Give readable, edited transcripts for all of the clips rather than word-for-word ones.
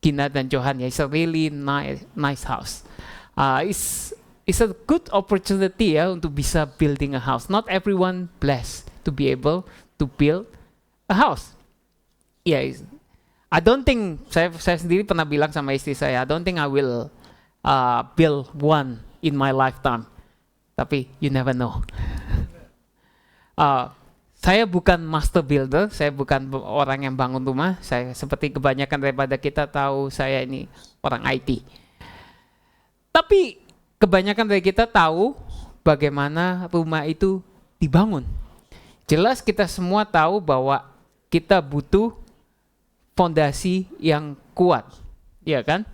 Gina dan Johan ya, it's a really nice house. It's a good opportunity ya untuk bisa building a house. Not everyone blessed to be able to build a house. I don't think, saya sendiri pernah bilang sama istri saya, I don't think I will build one in my lifetime. Tapi you never know. Saya bukan master builder, saya bukan orang yang bangun rumah. Saya seperti kebanyakan daripada kita tahu, saya ini orang IT. Tapi kebanyakan dari kita tahu bagaimana rumah itu dibangun. Jelas kita semua tahu bahwa kita butuh fondasi yang kuat, ya kan?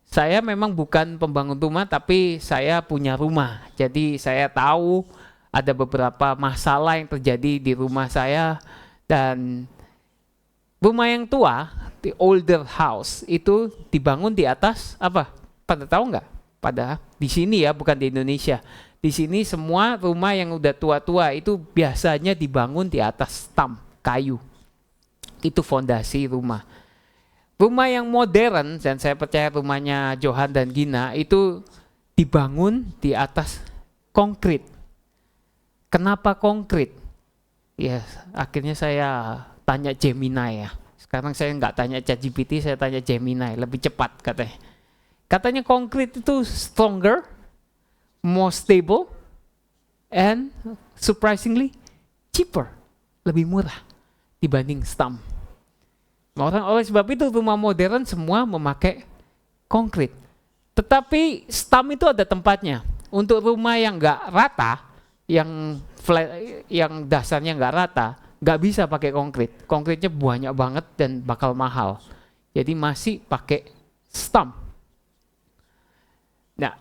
Saya memang bukan pembangun rumah, tapi saya punya rumah. Jadi saya tahu ada beberapa masalah yang terjadi di rumah saya, dan rumah yang tua, the older house, itu dibangun di atas apa? Pada tahu nggak? Pada di sini ya, bukan di Indonesia. Di sini semua rumah yang udah tua-tua itu biasanya dibangun di atas stump kayu. Itu fondasi rumah. Rumah yang modern, dan saya percaya rumahnya Johan dan Gina itu dibangun di atas konkrit. Kenapa konkrit? Ya, akhirnya saya tanya Gemini ya. Sekarang saya nggak tanya ChatGPT, saya tanya Gemini, lebih cepat katanya. Katanya konkrit itu stronger, more stable, and surprisingly cheaper, lebih murah dibanding stump. Oleh sebab itu rumah modern semua memakai konkrit. Tetapi stump itu ada tempatnya. Untuk rumah yang nggak rata, yang flat, yang dasarnya nggak rata, nggak bisa pakai konkrit. Konkritnya banyak banget dan bakal mahal. Jadi masih pakai stump. Nah,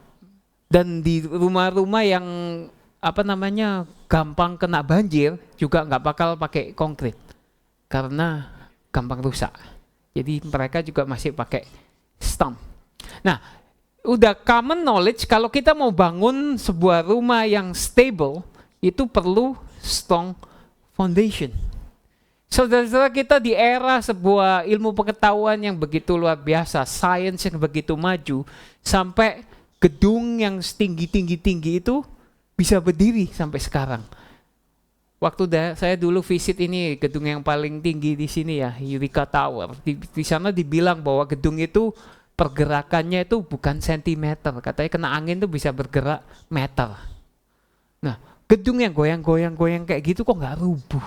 dan di rumah-rumah yang gampang kena banjir juga nggak bakal pakai konkrit karena gampang rusak. Jadi mereka juga masih pakai stump. Nah, udah common knowledge kalau kita mau bangun sebuah rumah yang stable itu perlu strong foundation. Saudara-saudara, kita di era sebuah ilmu pengetahuan yang begitu luar biasa, sains yang begitu maju, sampai gedung yang setinggi-tinggi itu bisa berdiri sampai sekarang. Waktu saya dulu visit ini gedung yang paling tinggi di sini ya, Eureka Tower. Di sana dibilang bahwa gedung itu pergerakannya itu bukan sentimeter, katanya kena angin tuh bisa bergerak meter. Nah, gedung yang goyang-goyang kayak gitu kok nggak rubuh?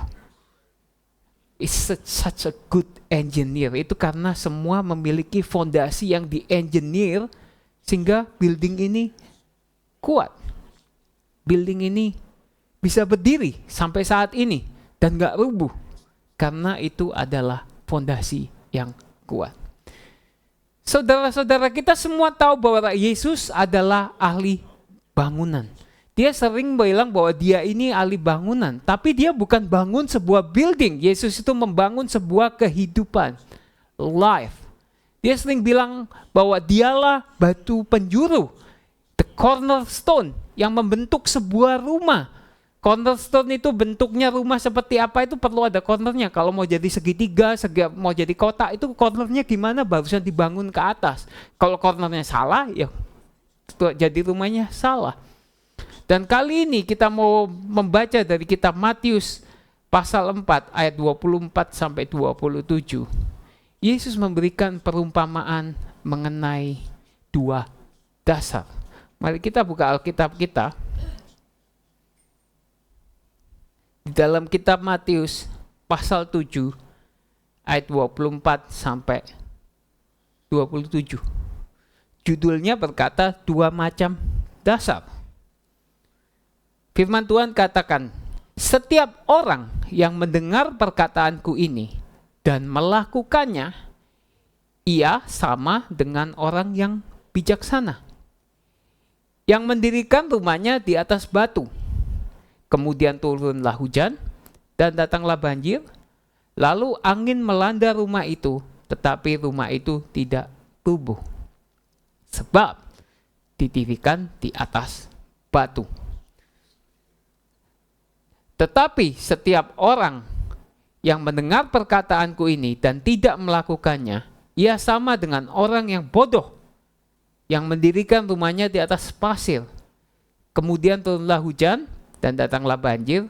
It's such a good engineer. Itu karena semua memiliki fondasi yang di-engineer sehingga building ini kuat. Building ini bisa berdiri sampai saat ini dan nggak rubuh karena itu adalah fondasi yang kuat. Saudara-saudara, kita semua tahu bahwa Yesus adalah ahli bangunan. Dia sering bilang bahwa dia ini ahli bangunan, tapi dia bukan bangun sebuah building. Yesus itu membangun sebuah kehidupan, life. Dia sering bilang bahwa dialah batu penjuru, the cornerstone yang membentuk sebuah rumah. Cornerstone itu bentuknya rumah seperti apa itu perlu ada cornernya. Kalau mau jadi segitiga, mau jadi kotak itu cornernya gimana? Barusan dibangun ke atas. Kalau cornernya salah, ya jadi rumahnya salah. Dan kali ini kita mau membaca dari kitab Matius pasal 4 ayat 24 sampai 27. Yesus memberikan perumpamaan mengenai dua dasar. Mari kita buka Alkitab kita. Di dalam kitab Matius pasal 7 ayat 24 sampai 27. Judulnya berkata dua macam dasar. Firman Tuhan katakan, setiap orang yang mendengar perkataanku ini dan melakukannya, ia sama dengan orang yang bijaksana, yang mendirikan rumahnya di atas batu. Kemudian turunlah hujan dan datanglah banjir, lalu angin melanda rumah itu, tetapi rumah itu tidak rubuh, sebab didirikan di atas batu. Tetapi setiap orang yang mendengar perkataanku ini dan tidak melakukannya, Ia sama dengan orang yang bodoh yang mendirikan rumahnya di atas pasir. Kemudian turunlah hujan dan datanglah banjir,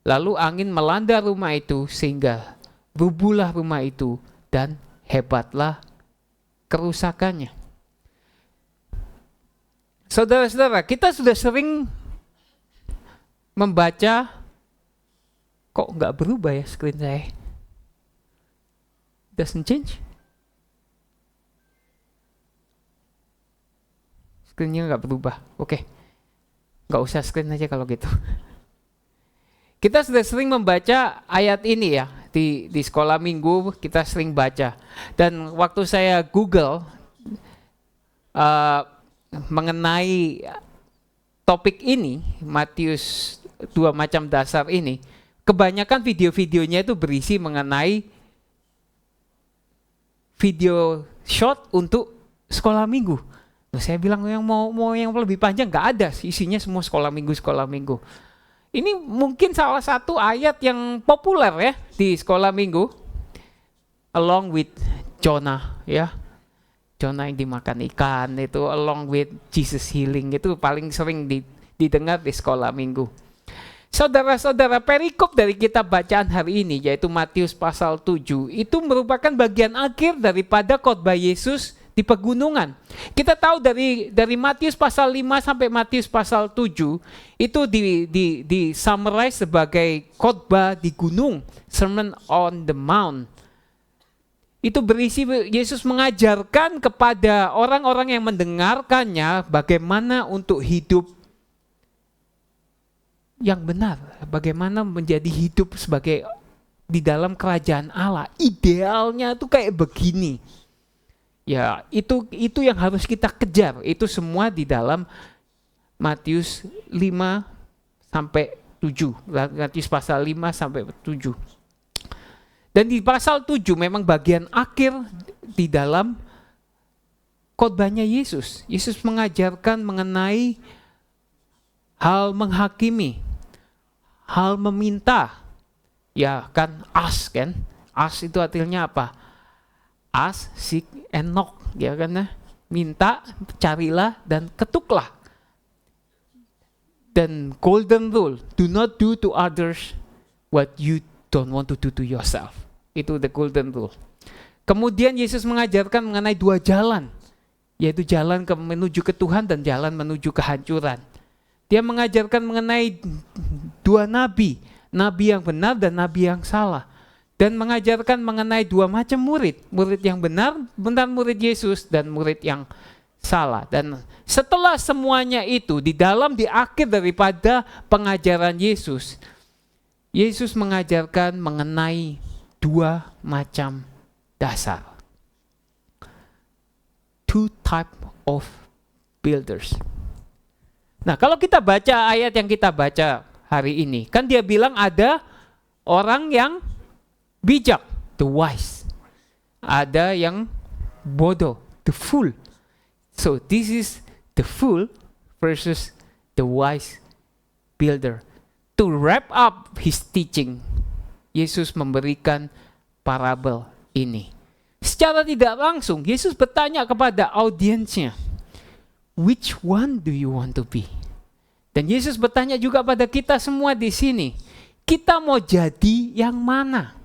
lalu angin melanda rumah itu sehingga rubuhlah rumah itu dan hebatlah kerusakannya. Saudara-saudara, kita sudah sering membaca, kok nggak berubah ya screen saya? Doesn't change? Screennya nggak berubah. Oke, nggak usah screen aja kalau gitu. Kita sudah sering membaca ayat ini ya, di sekolah minggu kita sering baca. Dan waktu saya Google mengenai topik ini, Matius 2 macam dasar ini, kebanyakan video-videonya itu berisi mengenai video short untuk sekolah minggu. Nah, saya bilang yang mau yang lebih panjang nggak ada, isinya semua sekolah minggu. Ini mungkin salah satu ayat yang populer ya di sekolah minggu, along with Jonah ya. Jonah yang dimakan ikan itu, along with Jesus healing, itu paling sering didengar di sekolah minggu. Saudara-saudara, perikop dari kitab bacaan hari ini, yaitu Matius pasal 7, itu merupakan bagian akhir daripada khotbah Yesus di pegunungan. Kita tahu dari Matius pasal 5 sampai Matius pasal 7, itu di summarize sebagai khotbah di gunung, Sermon on the Mount. Itu berisi Yesus mengajarkan kepada orang-orang yang mendengarkannya bagaimana untuk hidup yang benar, bagaimana menjadi hidup sebagai di dalam kerajaan Allah. Idealnya tuh kayak begini. Ya, itu yang harus kita kejar. Itu semua di dalam Matius 5 sampai 7. Matius pasal 5 sampai 7. Dan di pasal 7 memang bagian akhir di dalam khotbahnya Yesus. Yesus mengajarkan mengenai hal menghakimi, hal meminta. Ya kan, ask kan. Ask itu artinya apa? Ask, seek, and knock. Ya kan, minta, carilah, dan ketuklah. Dan golden rule, do not do to others what you don't want to do to yourself. Itu the golden rule. Kemudian Yesus mengajarkan mengenai dua jalan, yaitu jalan menuju ke Tuhan dan jalan menuju kehancuran. Dia mengajarkan mengenai dua nabi, nabi yang benar dan nabi yang salah. Dan mengajarkan mengenai dua macam murid, murid yang benar murid Yesus, dan murid yang salah. Dan setelah semuanya itu, di akhir daripada pengajaran Yesus, Yesus mengajarkan mengenai dua macam dasar. Two type of builders. Nah, kalau kita baca ayat yang kita baca hari ini, kan dia bilang ada orang yang bijak, the wise. Ada yang bodoh, the fool. So this is the fool versus the wise builder. To wrap up his teaching, Yesus memberikan parabel ini. Secara tidak langsung, Yesus bertanya kepada audiensnya, which one do you want to be? Dan Yesus bertanya juga pada kita semua di sini, kita mau jadi yang mana?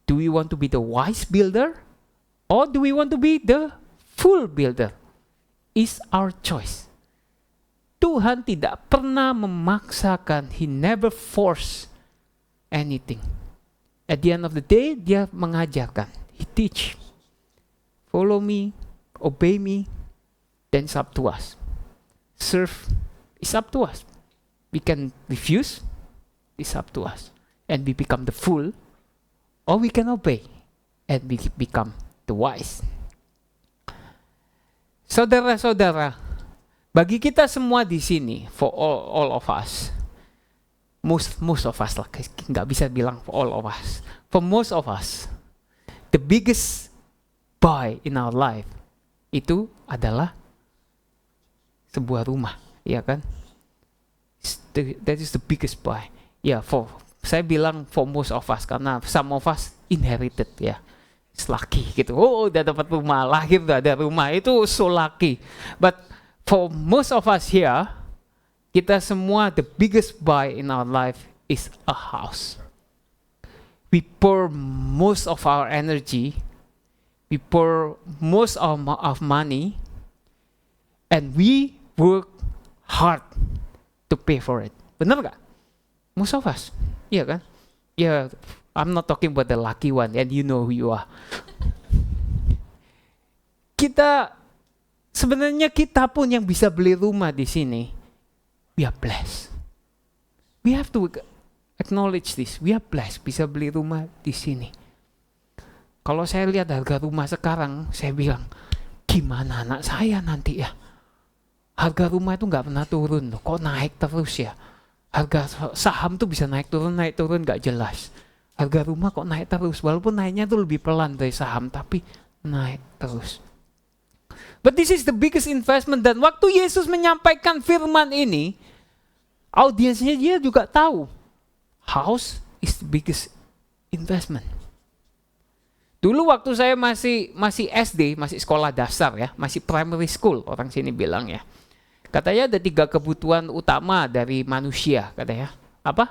Do we want to be the wise builder? Or do we want to be the fool builder? Is our choice. Tuhan tidak pernah memaksakan, He never force anything. At the end of the day, dia mengajarkan. He teach. Follow me, obey me, then it's up to us. Serve, it's up to us. We can refuse, it's up to us. And we become the fool, or we can obey, and we become the wise. Saudara-saudara, bagi kita semua di sini, for all of us, most of us lah, nggak bisa bilang for all of us. For most of us, the biggest buy in our life itu adalah sebuah rumah, ya kan? That is the biggest buy. Ya, saya bilang for most of us karena some of us inherited ya. it's lucky gitu. Oh, udah dapat rumah, lahir udah ada rumah, itu so lucky. But for most of us here, kita semua the biggest buy in our life is a house. We pour most of our energy, we pour most of money, and we work hard to pay for it. Benar gak? Most of us, iya kan? Yeah, I'm not talking about the lucky one, and you know who you are. Sebenarnya kita pun yang bisa beli rumah di sini, we are blessed. We have to acknowledge this. We are blessed bisa beli rumah di sini. Kalau saya lihat harga rumah sekarang, saya bilang, gimana anak saya nanti ya? Harga rumah itu nggak pernah turun loh, kok naik terus ya? Harga saham tuh bisa naik turun nggak jelas. Harga rumah kok naik terus, walaupun naiknya tuh lebih pelan dari saham, tapi naik terus. But this is the biggest investment. Dan waktu Yesus menyampaikan firman ini, audiensnya dia juga tahu, house is the biggest investment. Dulu waktu saya masih SD, masih sekolah dasar ya, masih primary school, orang sini bilang ya. Katanya ada 3 kebutuhan utama dari manusia, katanya. Apa?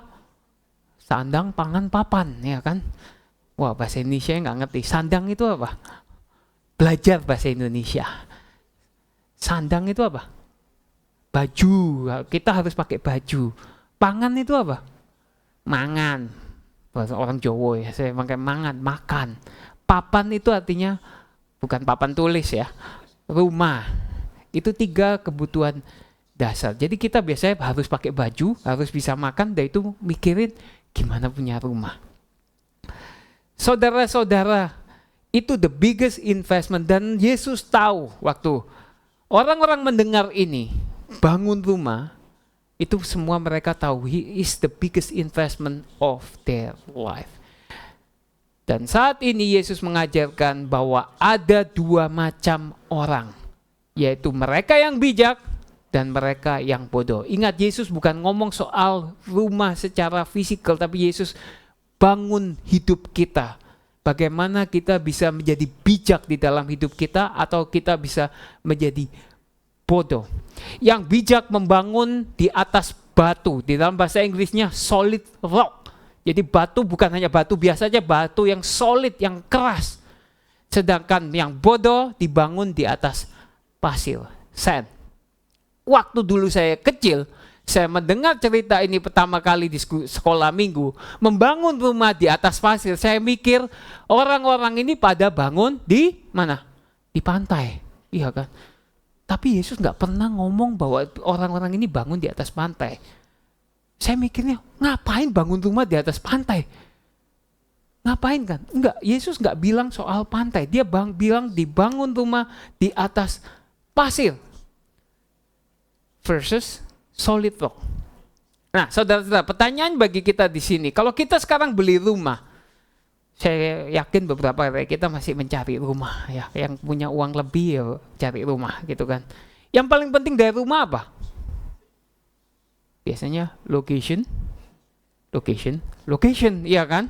Sandang, pangan, papan, ya kan? Wah, bahasa Indonesia nggak ngerti. Sandang itu apa? Belajar bahasa Indonesia. Sandang itu apa? Baju. Kita harus pakai baju. Pangan itu apa? Mangan. Bahasa orang Jawa ya, saya pakai mangan, makan. Papan itu artinya bukan papan tulis ya, rumah. Itu 3 kebutuhan dasar. Jadi kita biasanya harus pakai baju, harus bisa makan, dan itu mikirin gimana punya rumah. Saudara-saudara, itu the biggest investment. Dan Yesus tahu waktu orang-orang mendengar ini, bangun rumah, itu semua mereka tahu, He is the biggest investment of their life. Dan saat ini Yesus mengajarkan bahwa ada 2 macam orang, yaitu mereka yang bijak dan mereka yang bodoh. Ingat, Yesus bukan ngomong soal rumah secara fisikal, tapi Yesus bangun hidup kita. Bagaimana kita bisa menjadi bijak di dalam hidup kita, atau kita bisa menjadi bodoh. Yang bijak membangun di atas batu. Di dalam bahasa Inggrisnya solid rock. Jadi batu bukan hanya batu biasa aja, batu yang solid, yang keras. Sedangkan yang bodoh dibangun di atas pasir, sand. Waktu dulu saya kecil, saya mendengar cerita ini pertama kali di sekolah minggu, membangun rumah di atas pasir. Saya mikir orang-orang ini pada bangun di mana? Di pantai, iya kan? Tapi Yesus nggak pernah ngomong bahwa orang-orang ini bangun di atas pantai. Saya mikirnya, ngapain bangun rumah di atas pantai? Ngapain kan? Enggak, Yesus nggak bilang soal pantai. Dia bilang dibangun rumah di atas pasir versus solid rock. Nah, saudara-saudara, pertanyaan bagi kita di sini, kalau kita sekarang beli rumah, saya yakin beberapa dari kita masih mencari rumah ya, yang punya uang lebih ya cari rumah gitu kan. Yang paling penting dari rumah apa? Biasanya location, iya kan?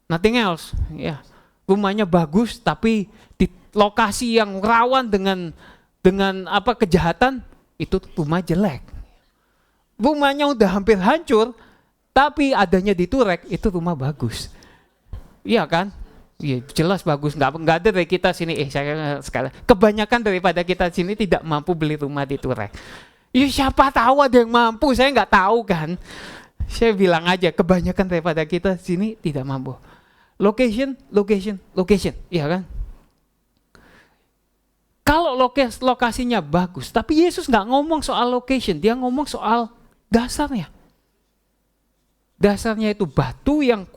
Nothing else, ya. Rumahnya bagus tapi di lokasi yang rawan dengan kejahatan, itu rumah jelek. Rumahnya udah hampir hancur, tapi adanya di Turek, itu rumah bagus. Iya kan? Iya, jelas bagus. Nggak ada dari kita sini, kebanyakan daripada kita sini tidak mampu beli rumah di Turek. Ya siapa tahu ada yang mampu, saya nggak tahu kan. Saya bilang aja, kebanyakan daripada kita sini tidak mampu. Location, iya kan? Kalau lokasinya bagus, tapi Yesus nggak ngomong soal location, dia ngomong soal dasarnya. Dasarnya itu batu yang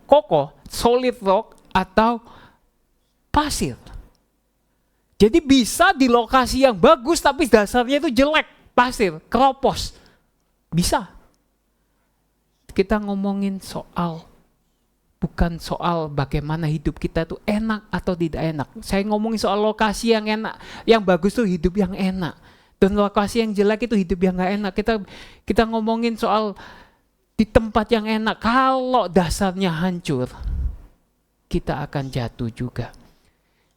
kokoh, solid rock, atau pasir. Jadi bisa di lokasi yang bagus, tapi dasarnya itu jelek, pasir, keropos. Bisa. Kita ngomongin soal, bukan soal bagaimana hidup kita itu enak atau tidak enak. Saya ngomongin soal lokasi yang enak, yang bagus tuh hidup yang enak. Dan lokasi yang jelek itu hidup yang gak enak. Kita ngomongin soal di tempat yang enak. Kalau dasarnya hancur, kita akan jatuh juga.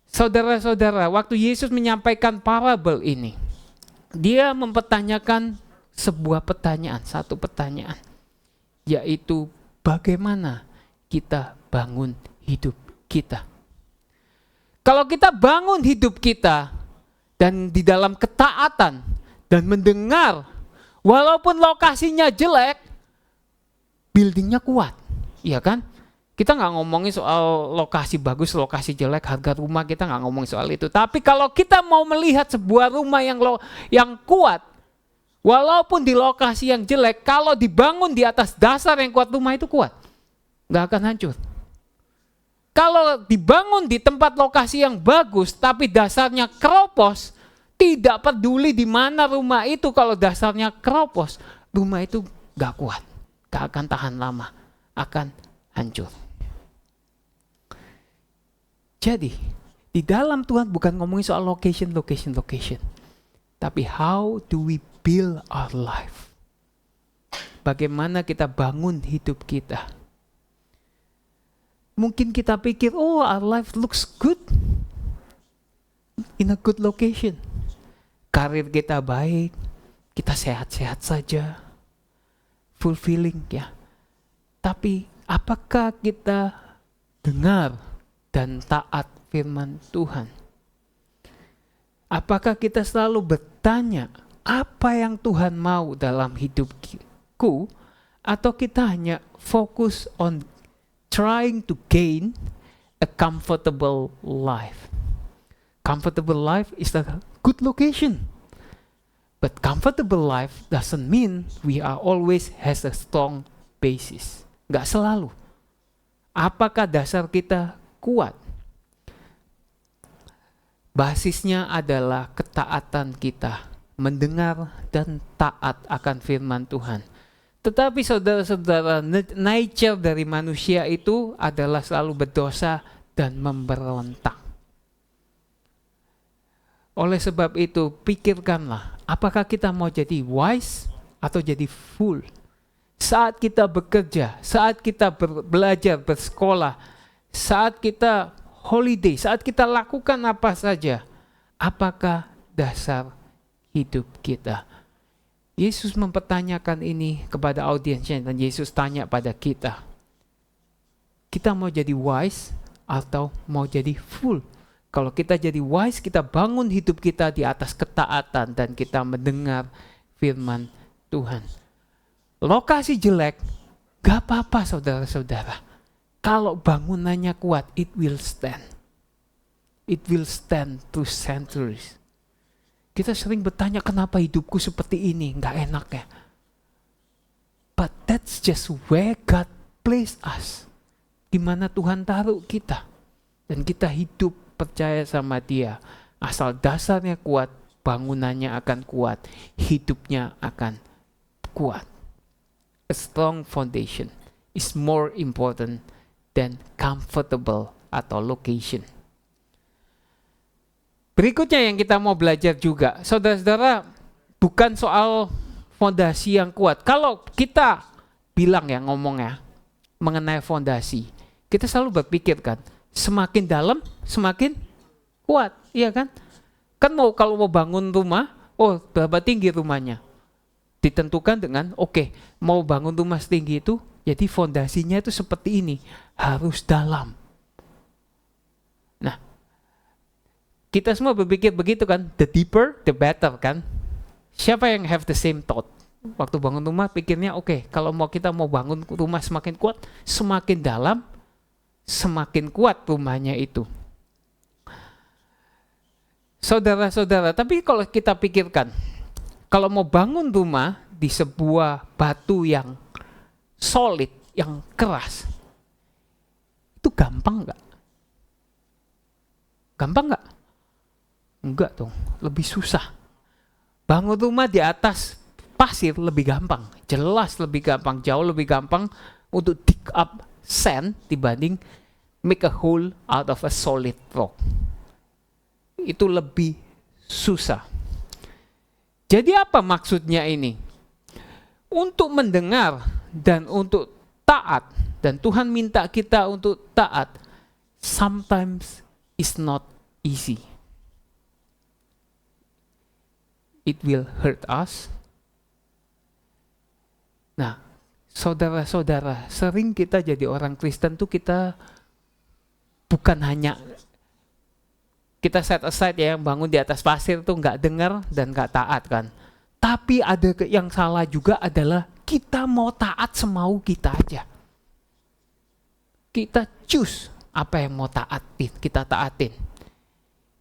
Saudara-saudara, waktu Yesus menyampaikan parabel ini, dia mempertanyakan sebuah pertanyaan, satu pertanyaan, yaitu bagaimana kita bangun hidup kita. Kalau kita bangun hidup kita dan di dalam ketaatan dan mendengar, walaupun lokasinya jelek, buildingnya kuat, iya kan? Kita nggak ngomongin soal lokasi bagus, lokasi jelek, harga rumah, kita nggak ngomongin soal itu. Tapi kalau kita mau melihat sebuah rumah yang kuat, walaupun di lokasi yang jelek, kalau dibangun di atas dasar yang kuat, rumah itu kuat, nggak akan hancur. Kalau dibangun di tempat lokasi yang bagus, tapi dasarnya keropos, tidak peduli di mana rumah itu, kalau dasarnya keropos, rumah itu nggak kuat, nggak akan tahan lama, akan hancur. Jadi, di dalam Tuhan bukan ngomongin soal location. Tapi how do we build our life? Bagaimana kita bangun hidup kita? Mungkin kita pikir, oh, our life looks good in a good location. Karir kita baik, kita sehat-sehat saja, fulfilling ya. Tapi apakah kita dengar dan taat firman Tuhan? Apakah kita selalu bertanya apa yang Tuhan mau dalam hidupku, atau kita hanya fokus on trying to gain a comfortable life? Comfortable life is a good location, but comfortable life doesn't mean we are always has a strong basis. Nggak selalu. Apakah dasar kita kuat? Basisnya adalah ketaatan kita, mendengar dan taat akan firman Tuhan. Tetapi saudara-saudara, nature dari manusia itu adalah selalu berdosa dan memberontak. Oleh sebab itu, pikirkanlah, apakah kita mau jadi wise atau jadi fool? Saat kita bekerja, saat kita belajar, bersekolah, saat kita holiday, saat kita lakukan apa saja, apakah dasar hidup kita? Yesus mempertanyakan ini kepada audiensnya, dan Yesus tanya pada kita. Kita mau jadi wise atau mau jadi fool? Kalau kita jadi wise, kita bangun hidup kita di atas ketaatan dan kita mendengar firman Tuhan. Lokasi jelek, gak apa-apa saudara-saudara. Kalau bangunannya kuat, it will stand. It will stand through centuries. Kita sering bertanya, kenapa hidupku seperti ini? Gak enak ya. But that's just where God placed us. Di mana Tuhan taruh kita. Dan kita hidup percaya sama Dia. Asal dasarnya kuat, bangunannya akan kuat. Hidupnya akan kuat. A strong foundation is more important than comfortable atau location. Berikutnya yang kita mau belajar juga, saudara-saudara, bukan soal fondasi yang kuat. Kalau kita bilang ya, ngomongnya mengenai fondasi, kita selalu berpikir kan, semakin dalam semakin kuat, iya kan? Kan kalau mau bangun rumah, oh berapa tinggi rumahnya? Ditentukan dengan, oke, mau bangun rumah setinggi itu, jadi fondasinya itu seperti ini, harus dalam. Nah, kita semua berpikir begitu kan, the deeper, the better kan. Siapa yang have the same thought? Waktu bangun rumah pikirnya, oke, kalau kita mau bangun rumah semakin kuat, semakin dalam, semakin kuat rumahnya itu. Saudara-saudara, tapi kalau kita pikirkan, kalau mau bangun rumah di sebuah batu yang solid, yang keras, itu gampang nggak? Gampang nggak? Enggak dong, lebih susah. Bangun rumah di atas pasir lebih gampang, jelas lebih gampang, jauh lebih gampang untuk dig up sand dibanding make a hole out of a solid rock. Itu lebih susah. Jadi apa maksudnya ini? Untuk mendengar dan untuk taat, dan Tuhan minta kita untuk taat, sometimes it's not easy. It will hurt us. Nah, saudara-saudara, sering kita jadi orang Kristen tuh kita bukan hanya kita set aside ya, yang bangun di atas pasir tuh nggak dengar dan nggak taat kan. Tapi ada yang salah juga adalah kita mau taat semau kita aja. Kita choose apa yang mau taatin, kita taatin.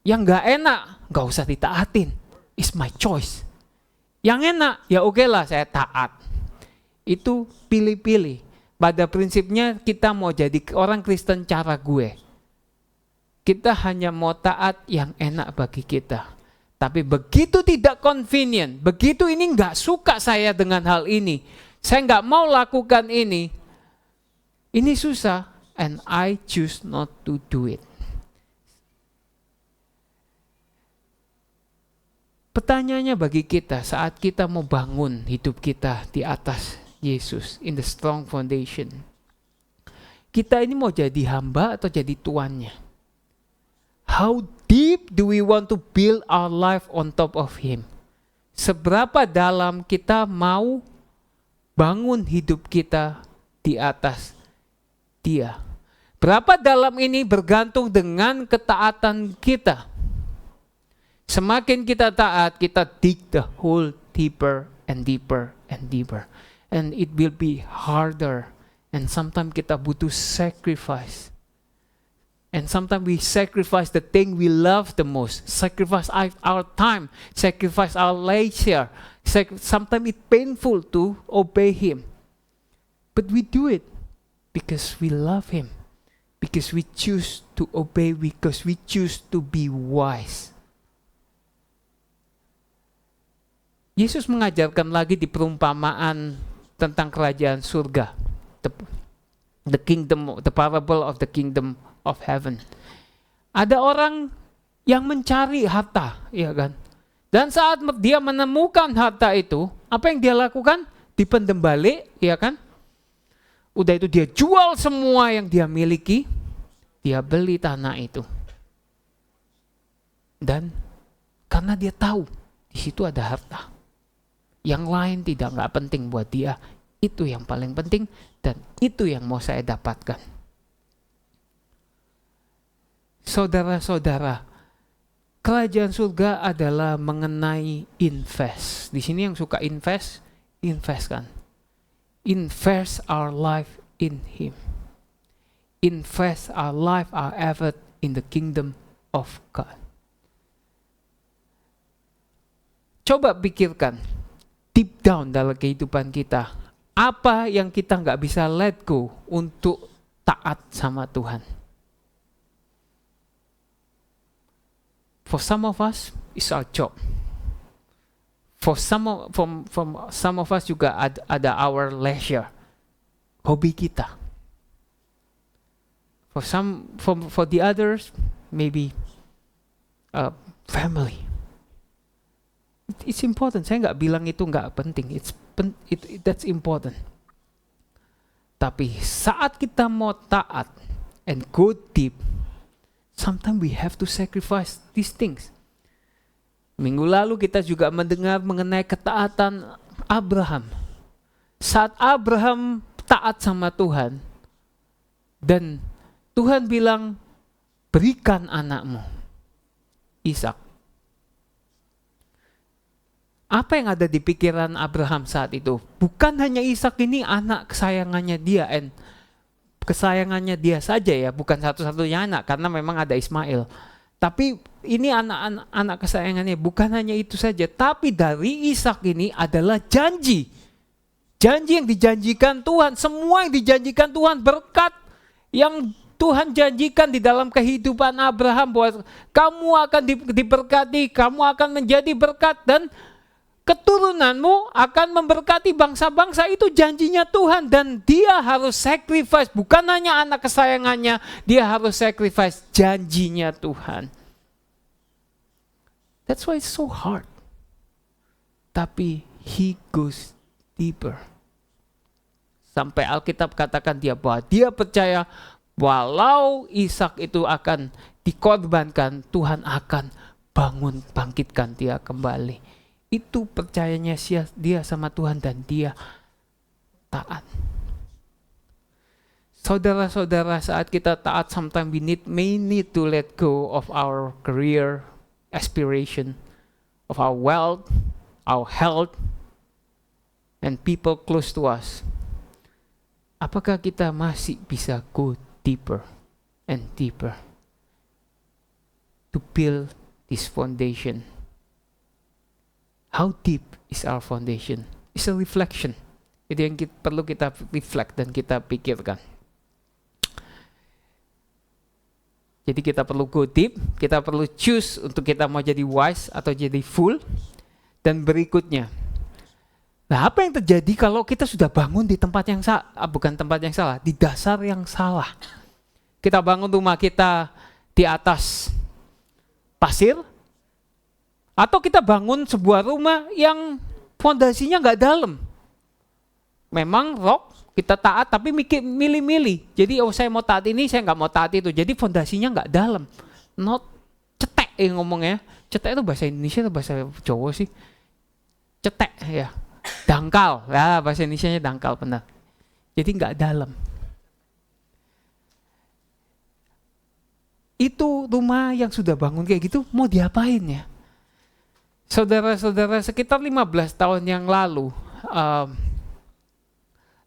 Yang nggak enak, nggak usah ditaatin. It's my choice. Yang enak, ya oke lah saya taat. Itu pilih-pilih. Pada prinsipnya kita mau jadi orang Kristen cara gue. Kita hanya mau taat yang enak bagi kita. Tapi begitu tidak convenient, begitu ini nggak suka saya dengan hal ini, saya nggak mau lakukan ini susah, and I choose not to do it. Pertanyaannya bagi kita saat kita mau bangun hidup kita di atas Yesus, in the strong foundation, kita ini mau jadi hamba atau jadi tuannya? How deep do we want to build our life on top of Him? Seberapa dalam kita mau bangun hidup kita di atas Dia? Berapa dalam ini bergantung dengan ketaatan kita. Semakin kita taat, kita dig the hole deeper and deeper and deeper. And it will be harder. And sometimes kita butuh sacrifice. And sometimes we sacrifice the thing we love the most. Sacrifice our time. Sacrifice our leisure. Sometimes it's painful to obey Him. But we do it because we love Him. Because we choose to obey. Because we choose to be wise. Yesus mengajarkan lagi di perumpamaan tentang kerajaan surga. The kingdom, the parable of the kingdom of heaven. Ada orang yang mencari harta, ya kan? Dan saat dia menemukan harta itu, apa yang dia lakukan? Dipendem balik, ya kan? Udah itu dia jual semua yang dia miliki, dia beli tanah itu. Dan karena dia tahu di situ ada harta. Yang lain nggak penting buat dia. Itu yang paling penting dan itu yang mau saya dapatkan. Saudara-saudara, kerajaan surga adalah mengenai invest. Di sini yang suka invest kan. Invest our life in Him. Invest our life, our effort in the kingdom of God. Coba pikirkan, deep down dalam kehidupan kita, apa yang kita nggak bisa let go untuk taat sama Tuhan. For some of us, it's our job. For some of us juga ada our leisure, hobi kita. For the others, maybe family. It's important. Saya nggak bilang itu nggak penting. That's important. Tapi saat kita mau taat and go deep, sometimes we have to sacrifice these things. Minggu lalu kita juga mendengar mengenai ketaatan Abraham. Saat Abraham taat sama Tuhan, dan Tuhan bilang, berikan anakmu, Ishak. Apa yang ada di pikiran Abraham saat itu? Bukan hanya Ishak ini anak kesayangannya dia, and kesayangannya dia saja ya, bukan satu-satunya anak, karena memang ada Ismail. Tapi ini anak kesayangannya, bukan hanya itu saja, tapi dari Ishak ini adalah janji. Janji yang dijanjikan Tuhan, semua yang dijanjikan Tuhan, berkat yang Tuhan janjikan di dalam kehidupan Abraham, bahwa kamu akan diberkati, kamu akan menjadi berkat, dan keturunanmu akan memberkati bangsa-bangsa. Itu janjinya Tuhan, dan dia harus sacrifice, bukan hanya anak kesayangannya, dia harus sacrifice janjinya Tuhan. That's why it's so hard. Tapi he goes deeper. Sampai Alkitab katakan dia bahwa dia percaya Walau Ishak itu akan dikorbankan, Tuhan akan bangkitkan dia kembali. Itu percayanya dia sama Tuhan dan dia taat. Saudara-saudara, saat kita taat, sometimes we may need to let go of our career, aspiration, of our wealth, our health, and people close to us. Apakah kita masih bisa go deeper and deeper to build this foundation? How deep is our foundation? It's a reflection. Itu yang perlu kita reflect dan kita pikirkan. Jadi kita perlu go deep, kita perlu choose untuk kita mau jadi wise atau jadi fool. Dan berikutnya, nah apa yang terjadi kalau kita sudah bangun di tempat yang salah, bukan tempat yang salah, di dasar yang salah. Kita bangun rumah kita di atas pasir, atau kita bangun sebuah rumah yang fondasinya nggak dalam. Memang rock, kita taat tapi milih-milih. Jadi saya mau taat ini, saya nggak mau taat itu. Jadi fondasinya nggak dalam. Not cetek ngomongnya. Cetek itu bahasa Indonesia atau bahasa Jawa sih? Cetek ya. Dangkal. Ya, bahasa Indonesianya dangkal benar. Jadi nggak dalam. Itu rumah yang sudah bangun kayak gitu mau diapain ya? Saudara-saudara, sekitar 15 tahun yang lalu,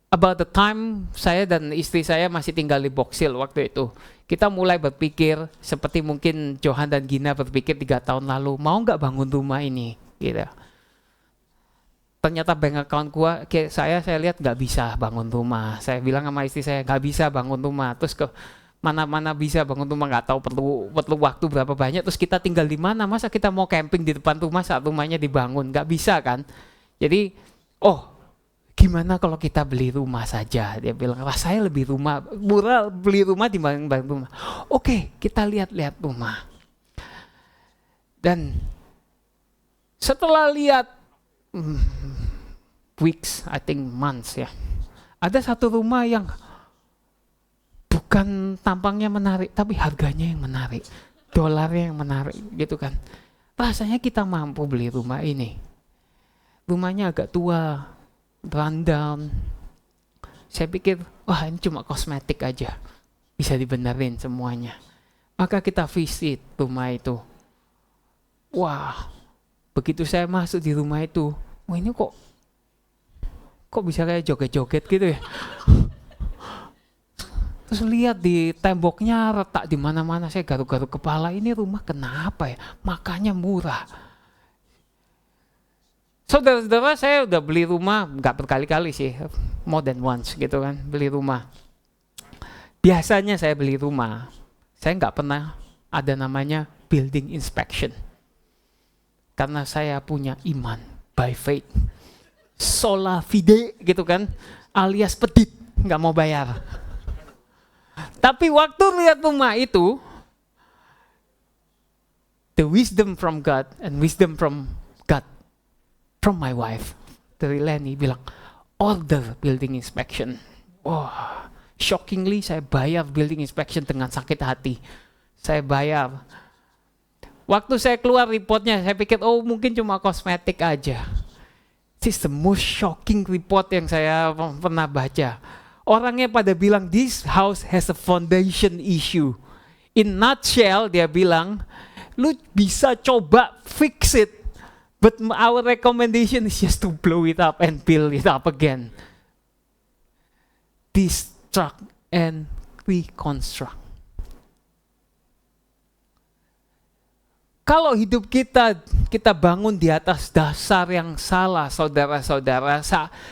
about the time saya dan istri saya masih tinggal di Boxhill waktu itu, kita mulai berpikir seperti mungkin Johan dan Gina berpikir 3 tahun lalu, mau nggak bangun rumah ini, gitu. Ternyata bank account saya lihat nggak bisa bangun rumah. Saya bilang sama istri saya nggak bisa bangun rumah. Terus ke mana bisa bangun rumah, nggak tahu perlu waktu berapa banyak. Terus kita tinggal di mana? Masa kita mau camping di depan rumah saat rumahnya dibangun? Nggak bisa kan? Jadi, gimana kalau kita beli rumah saja? Dia bilang, saya lebih murah beli rumah dibanding bangun rumah. Oke, kita lihat-lihat rumah. Dan setelah lihat weeks, I think months ya, ada satu rumah yang bukan tampangnya menarik, tapi harganya yang menarik, dolarnya yang menarik, gitu kan. Rasanya kita mampu beli rumah ini. Rumahnya agak tua, rundown. Saya pikir, wah ini cuma kosmetik aja, bisa dibenerin semuanya. Maka kita visit rumah itu. Wah, begitu saya masuk di rumah itu, wah ini kok bisa kayak joget-joget gitu ya. Terus lihat di temboknya retak di mana-mana, saya garuk-garuk kepala, ini rumah kenapa ya? Makanya murah. Saudara-saudara, saya udah beli rumah, nggak berkali-kali sih, more than once gitu kan, beli rumah. Biasanya saya beli rumah, saya nggak pernah ada namanya building inspection. Karena saya punya iman, by faith. Sola fide gitu kan, alias pedit, nggak mau bayar. Tapi waktu lihat rumah itu, the wisdom from God and wisdom from God, from my wife, dari Lenny bilang, order building inspection. Wah, shockingly saya bayar building inspection dengan sakit hati. Saya bayar. Waktu saya keluar reportnya, saya pikir, mungkin cuma kosmetik aja. This is the most shocking report yang saya pernah baca. Orangnya pada bilang, this house has a foundation issue. In nutshell, dia bilang, lu bisa coba fix it, but our recommendation is just to blow it up and build it up again. Destruct and reconstruct. Kalau hidup kita bangun di atas dasar yang salah, saudara-saudara,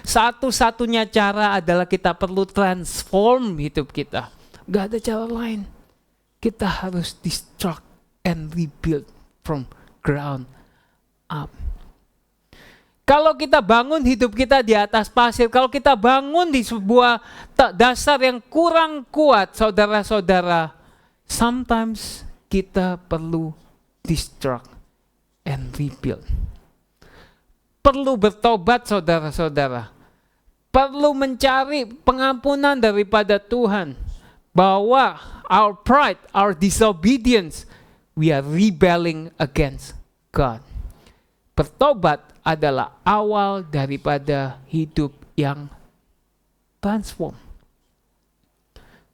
satu-satunya cara adalah kita perlu transform hidup kita. Gak ada cara lain. Kita harus destruct and rebuild from ground up. Kalau kita bangun hidup kita di atas pasir, kalau kita bangun di sebuah dasar yang kurang kuat, saudara-saudara, sometimes kita perlu destruct and rebuild. Perlu bertobat, saudara-saudara. Perlu mencari pengampunan daripada Tuhan. bahwa our pride, our disobedience, we are rebelling against God. Bertobat adalah awal daripada hidup yang transform.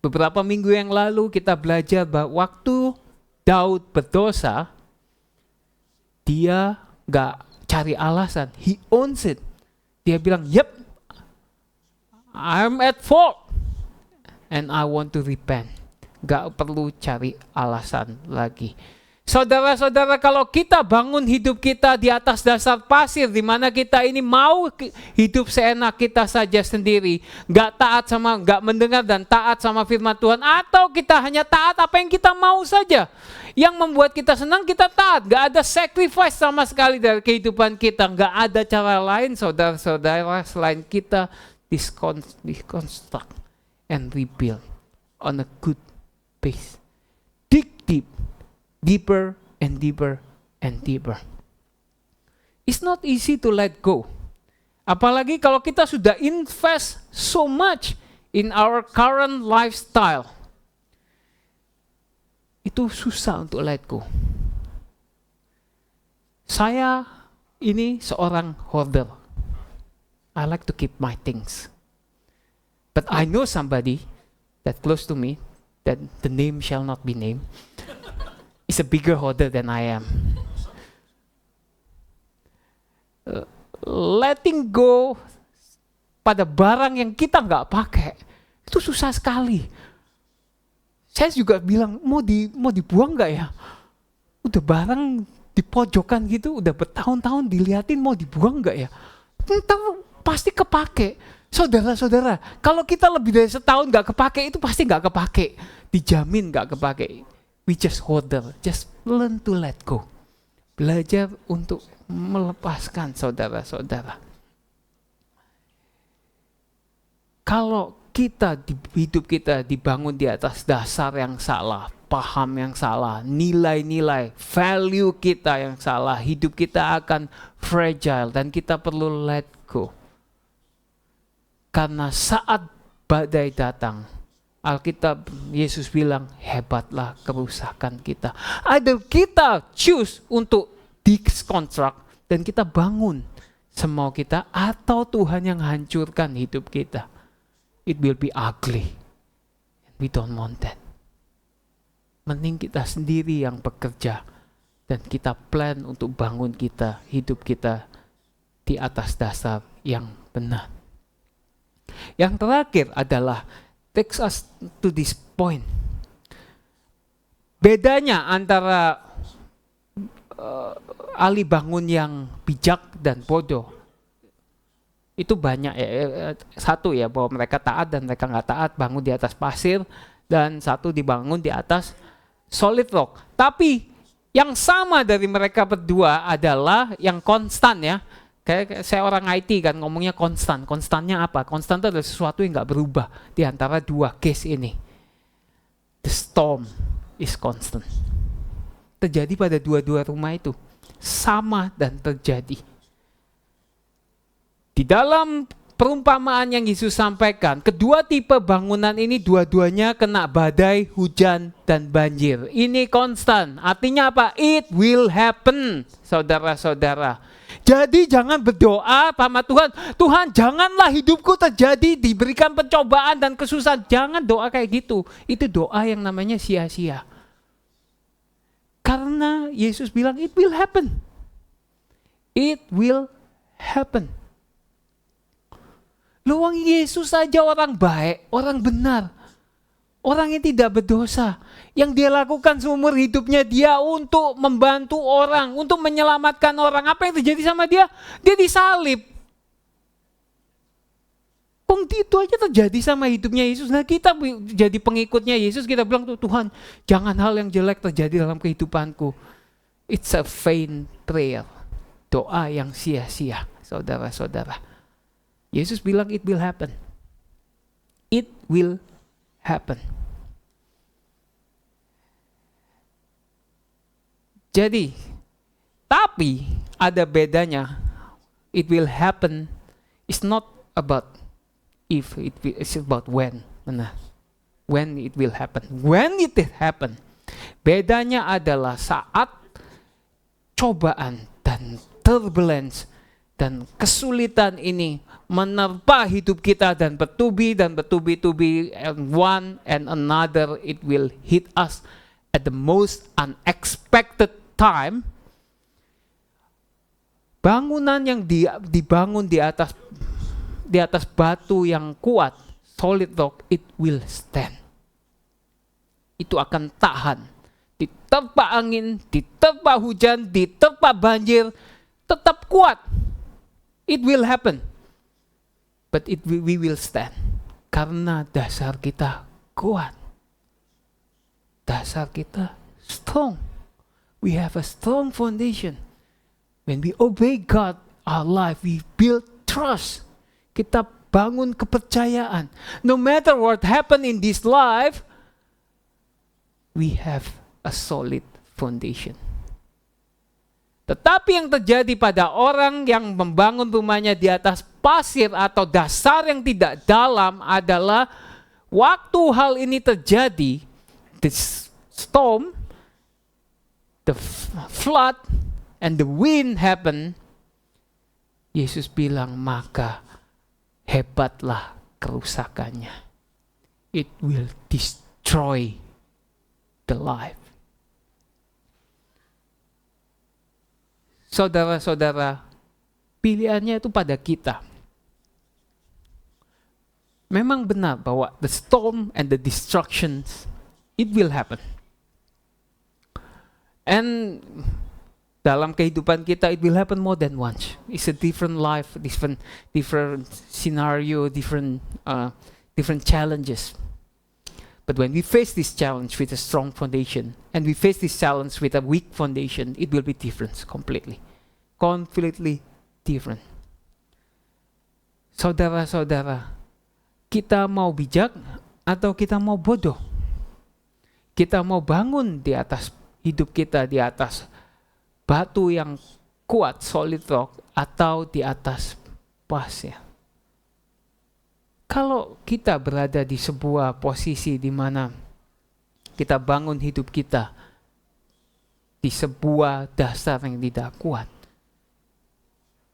Beberapa minggu yang lalu kita belajar bahwa waktu Daud berdosa, dia gak cari alasan. He owns it. Dia bilang, yep, I'm at fault and I want to repent. Gak perlu cari alasan lagi. Saudara-saudara, kalau kita bangun hidup kita di atas dasar pasir, di mana kita ini mau hidup seenak kita saja sendiri, gak taat sama, gak mendengar dan taat sama firman Tuhan, atau kita hanya taat apa yang kita mau saja, yang membuat kita senang kita taat, gak ada sacrifice sama sekali dari kehidupan kita, gak ada cara lain saudara-saudara selain kita deconstruct and rebuild on a good base. Dig deep. Deeper and deeper and deeper. It's not easy to let go. Apalagi kalau kita sudah invest so much in our current lifestyle. Itu susah untuk let go. Saya ini seorang hoarder. I like to keep my things. But I know somebody that close to me, that the name shall not be named, is a bigger hoarder than I am. Letting go pada barang yang kita nggak pakai itu susah sekali. Saya juga bilang mau dibuang nggak ya? Udah barang di pojokan gitu, udah bertahun-tahun diliatin mau dibuang nggak ya? Ntar pasti kepake. Saudara-saudara, kalau kita lebih dari setahun nggak kepake itu pasti nggak kepake, dijamin nggak kepake. We just hoarder, just learn to let go. Belajar untuk melepaskan saudara-saudara. Kalau hidup kita dibangun di atas dasar yang salah, paham yang salah, nilai-nilai, value kita yang salah, hidup kita akan fragile dan kita perlu let go. Karena saat badai datang, Alkitab, Yesus bilang, hebatlah kerusakan kita. Either kita choose untuk deconstruct dan kita bangun semau kita, atau Tuhan yang hancurkan hidup kita. It will be ugly. We don't want that. Mending kita sendiri yang bekerja dan kita plan untuk bangun kita, hidup kita di atas dasar yang benar. Yang terakhir adalah takes us to this point. Bedanya antara ahli bangun yang bijak dan bodoh itu banyak ya. Satu ya, bahwa mereka taat dan mereka nggak taat, bangun di atas pasir, dan satu dibangun di atas solid rock. Tapi yang sama dari mereka berdua adalah yang konstan ya. Kayak saya orang IT kan ngomongnya konstan. Konstannya apa? Konstan itu adalah sesuatu yang nggak berubah di antara dua case ini. The storm is constant. Terjadi pada dua-dua rumah itu. Sama dan terjadi. Di dalam perumpamaan yang Yesus sampaikan, kedua tipe bangunan ini dua-duanya kena badai, hujan, dan banjir. Ini konstan. Artinya apa? It will happen, saudara-saudara. Jadi jangan berdoa sama Tuhan, Tuhan janganlah hidupku terjadi diberikan pencobaan dan kesusahan. Jangan doa kayak gitu. Itu doa yang namanya sia-sia. Karena Yesus bilang it will happen. It will happen. Luang Yesus saja orang baik, orang benar. Orang yang tidak berdosa, yang dia lakukan seumur hidupnya dia untuk membantu orang, untuk menyelamatkan orang. Apa yang terjadi sama dia? Dia disalib. Itu aja terjadi sama hidupnya Yesus. Nah kita jadi pengikutnya Yesus, kita bilang Tuhan jangan hal yang jelek terjadi dalam kehidupanku. It's a vain prayer. Doa yang sia-sia, saudara-saudara. Yesus bilang it will happen. It will happen. Jadi, tapi ada bedanya. It will happen. It's not about if, it's about when. Benar. when it will happen. When it happen, bedanya adalah saat cobaan dan turbulence dan kesulitan ini menerpa hidup kita dan bertubi-tubi, and one and another it will hit us at the most unexpected time. Bangunan yang dibangun di atas batu yang kuat, solid rock, it will stand. Itu akan tahan. Diterpa angin, diterpa hujan, diterpa banjir, tetap kuat. It will happen. But we will stand. Karena dasar kita kuat. Dasar kita strong. We have a strong foundation. When we obey God, our life, we build trust. Kita bangun kepercayaan. No matter what happen in this life, we have a solid foundation. Tetapi yang terjadi pada orang yang membangun rumahnya di atas pasir atau dasar yang tidak dalam adalah waktu hal ini terjadi, the storm, the flood, and the wind happen, Yesus bilang, maka hebatlah kerusakannya. It will destroy the life. Saudara-saudara, pilihannya itu pada kita. Memang benar bahwa the storm and the destructions, it will happen. And dalam kehidupan kita, it will happen more than once. It's a different life, different scenario, different challenges. But when we face this challenge with a strong foundation, and we face this challenge with a weak foundation, it will be different completely. Completely different. Saudara-saudara, kita mau bijak atau kita mau bodoh? Kita mau bangun di atas hidup kita, di atas batu yang kuat, solid rock, atau di atas pasir. Kalau kita berada di sebuah posisi di mana kita bangun hidup kita di sebuah dasar yang tidak kuat,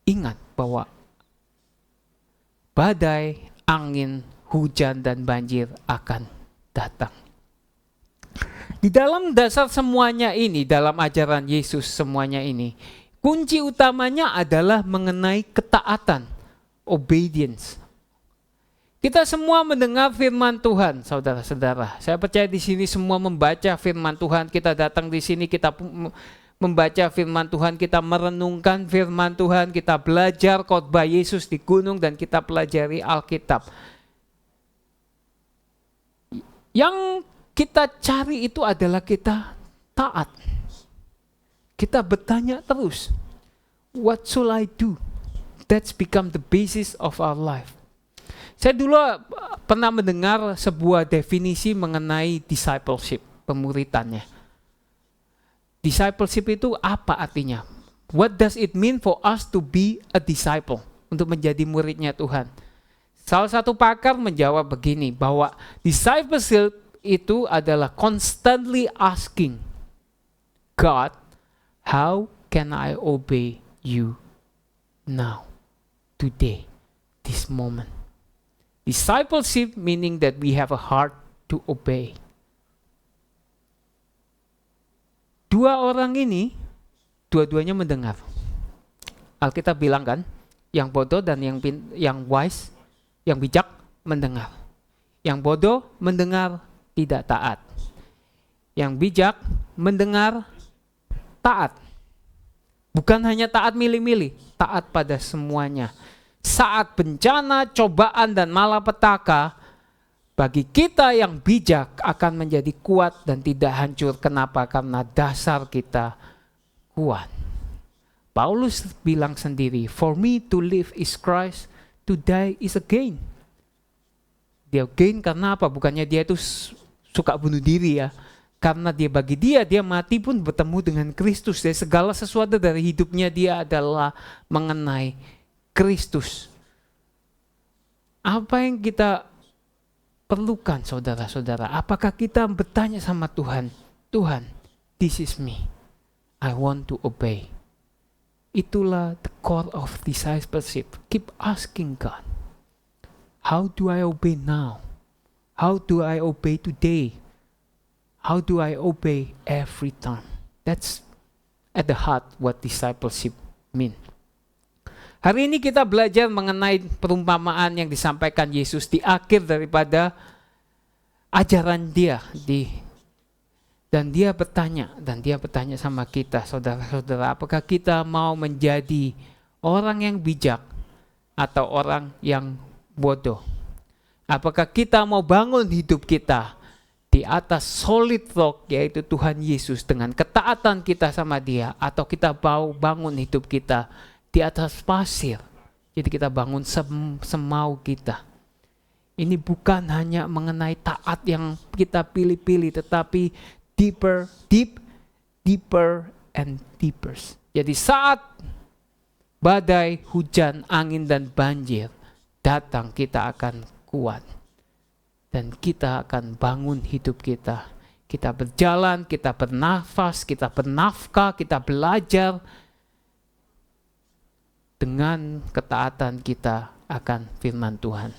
ingat bahwa badai, angin, hujan, dan banjir akan datang. Di dalam dasar semuanya ini, dalam ajaran Yesus semuanya ini, kunci utamanya adalah mengenai ketaatan, obedience. Kita semua mendengar firman Tuhan, saudara-saudara. Saya percaya di sini semua membaca firman Tuhan. Kita datang di sini, kita membaca firman Tuhan, kita merenungkan firman Tuhan, kita belajar khotbah Yesus di gunung, dan kita pelajari Alkitab. Yang kita cari itu adalah kita taat. Kita bertanya terus, what should I do? That's become the basis of our life. Saya dulu pernah mendengar sebuah definisi mengenai discipleship, pemuritannya. Discipleship itu apa artinya? What does it mean for us to be a disciple? Untuk menjadi muridnya Tuhan. Salah satu pakar menjawab begini, bahwa discipleship itu adalah constantly asking God, how can I obey you now, today, this moment? Discipleship meaning that we have a heart to obey. Dua orang ini, dua-duanya mendengar. Alkitab bilang kan, yang bodoh dan yang wise, yang bijak mendengar. Yang bodoh mendengar, tidak taat. Yang bijak mendengar, taat. Bukan hanya taat milih-milih, taat pada semuanya. Saat bencana, cobaan, dan malapetaka, bagi kita yang bijak akan menjadi kuat dan tidak hancur. Kenapa? Karena dasar kita kuat. Paulus bilang sendiri, for me to live is Christ, to die is a gain. Dia gain karena apa? Bukannya dia itu suka bunuh diri ya. Karena bagi dia mati pun bertemu dengan Kristus. Jadi segala sesuatu dari hidupnya dia adalah mengenai Kristus. Apa yang kita perlukan saudara-saudara. Apakah kita bertanya sama Tuhan, Tuhan, this is me, I want to obey. Itulah the core of discipleship. Keep asking God, how do I obey now? How do I obey today? How do I obey every time? That's at the heart what discipleship mean. Hari ini kita belajar mengenai perumpamaan yang disampaikan Yesus di akhir daripada ajaran dia. Dan dia bertanya sama kita, saudara-saudara, apakah kita mau menjadi orang yang bijak atau orang yang bodoh? Apakah kita mau bangun hidup kita di atas solid rock, yaitu Tuhan Yesus, dengan ketaatan kita sama Dia, atau kita mau bangun hidup kita di atas pasir, jadi kita bangun semau kita. Ini bukan hanya mengenai taat yang kita pilih-pilih, tetapi deeper and deeper. Jadi saat badai, hujan, angin, dan banjir datang, kita akan kuat. Dan kita akan bangun hidup kita. Kita berjalan, kita bernafas, kita bernafkah, kita belajar. Dengan ketaatan kita akan firman Tuhan.